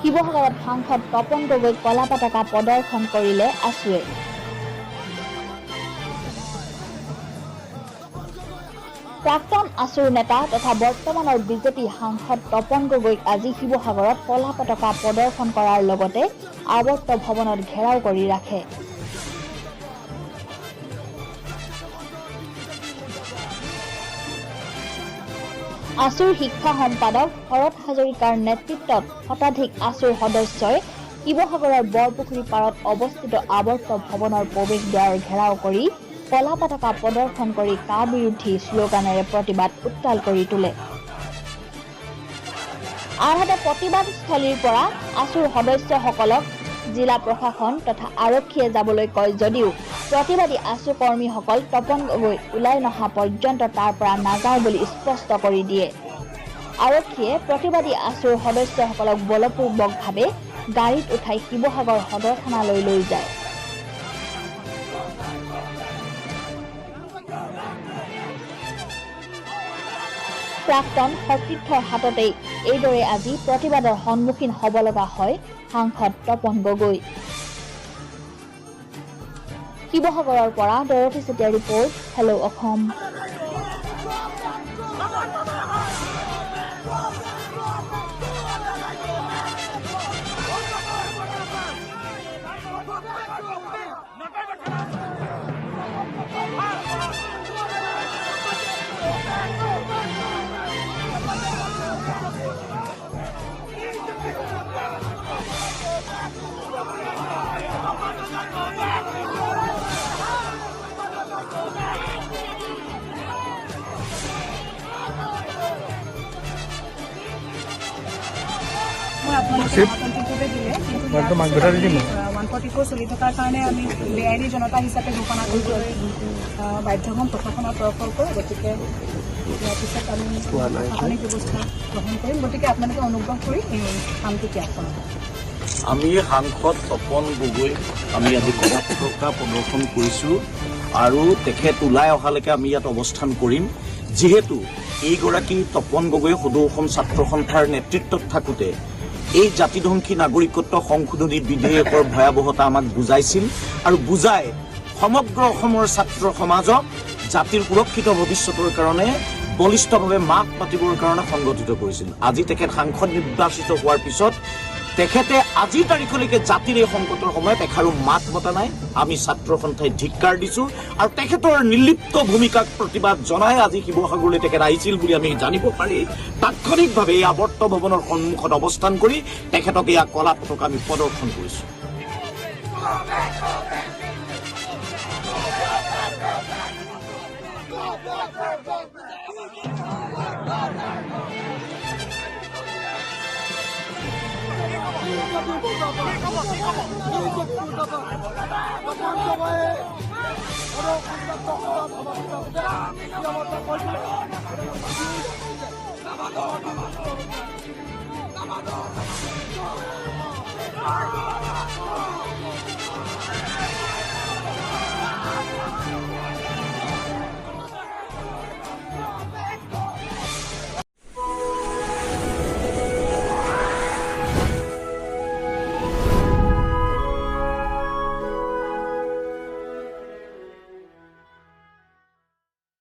শিৱসাগৰত সাংসদ তপন গগৈক কলা পতাকা প্ৰদৰ্শন কৰিলে আছুৱে। প্ৰাক্তন আছুৰ নেতা তথা বৰ্তমানৰ বিজেপি সাংসদ তপন গগৈক আজি শিৱসাগৰত কলা পতাকা প্ৰদৰ্শন কৰাৰ লগতে আৱৰ্ত ভৱনত ঘেৰাও কৰি ৰাখে। আছুৰ শিক্ষা সম্পাদক শৰৎ হাজৰিকাৰ নেতৃত্বত শতাধিক আছুৰ সদস্যই শিৱসাগৰৰ বৰপুখুৰী পাৰত অৱস্থিত আৱৰ্ত ভৱনৰ প্ৰৱেশদ্বাৰ ঘেৰাও কৰি কলা পতাকা প্ৰদৰ্শন কৰি কা বিৰোধী শ্লোগানেৰে প্ৰতিবাদ উত্তাল কৰি তোলে। আনহাতে প্ৰতিবাদস্থলীৰ পৰা আছুৰ সদস্যসকলক জিলা প্ৰশাসন তথা আৰক্ষীয়ে যাবলৈ কয় যদিও প্ৰতিবাদী আছু কৰ্মীসকল তপন গগৈ ওলাই নহা পৰ্যন্ত তাৰ পৰা নাযাওঁ বুলি স্পষ্ট কৰি দিয়ে। আৰক্ষীয়ে প্ৰতিবাদী আছুৰ সদস্যসকলক বলপূৰ্বকভাৱে গাড়ীত উঠাই শিৱসাগৰ সদৰ থানালৈ লৈ যায়। প্ৰাক্তন সতীৰ্থৰ হাততেই এইদৰে আজি প্ৰতিবাদৰ সন্মুখীন হ'ব লগা হয় সাংসদ তপন গগৈ। শিৱসাগৰৰ পৰা দৰথী চেতিয়াৰ ৰিপৰ্ট, হেল্ল' অসম। আপোনালোকে 144 চলি থকাৰ কাৰণে আমি বেআইনী জনতা হিচাপে ঘোষণা কৰিব বাধ্য হ'ম প্ৰশাসনৰ তৰফৰ পৰা। গতিকে ইয়াৰ পিছত আমি প্ৰশাসনিক ব্যৱস্থা গ্ৰহণ কৰিম। গতিকে আপোনালোকে অনুগ্ৰহ কৰি এই কামটো ত্যাগ কৰক। আমি সাংসদ তপন গগৈ আমি আজি কলা পতাকা প্ৰদৰ্শন কৰিছোঁ আৰু তেখেত ওলাই অহালৈকে আমি ইয়াত অৱস্থান কৰিম। যিহেতু এইগৰাকী তপন গগৈ সদৌ অসম ছাত্ৰ সন্থাৰ নেতৃত্বত থাকোঁতে এই জাতিধ্বংসী নাগৰিকত্ব সংশোধনী বিধেয়কৰ ভয়াৱহতা আমাক বুজাইছিল আৰু বুজাই সমগ্ৰ অসমৰ ছাত্ৰ সমাজক জাতিৰ সুৰক্ষিত ভৱিষ্যতৰ কাৰণে বলিষ্ঠভাৱে মাত মাতিবৰ কাৰণে সংগঠিত কৰিছিল। আজি তেখেত সাংসদ নিৰ্বাচিত হোৱাৰ পিছত তেখেতে আজিৰ তাৰিখলৈকে জাতিৰ এই সংকটৰ সময়ত এষাৰো মাত মতা নাই। আমি ছাত্ৰ সন্থাই ধিক্কাৰ দিছোঁ আৰু তেখেতৰ নিৰ্লিপ্ত ভূমিকাক প্ৰতিবাদ জনাই আজি শিৱসাগৰলৈ তেখেত আহিছিল বুলি আমি জানিব পাৰি তাৎক্ষণিকভাৱে এই আৱৰ্ত ভৱনৰ সন্মুখত অৱস্থান কৰি তেখেতক এয়া কলা পতাকা আমি প্ৰদৰ্শন কৰিছোঁ।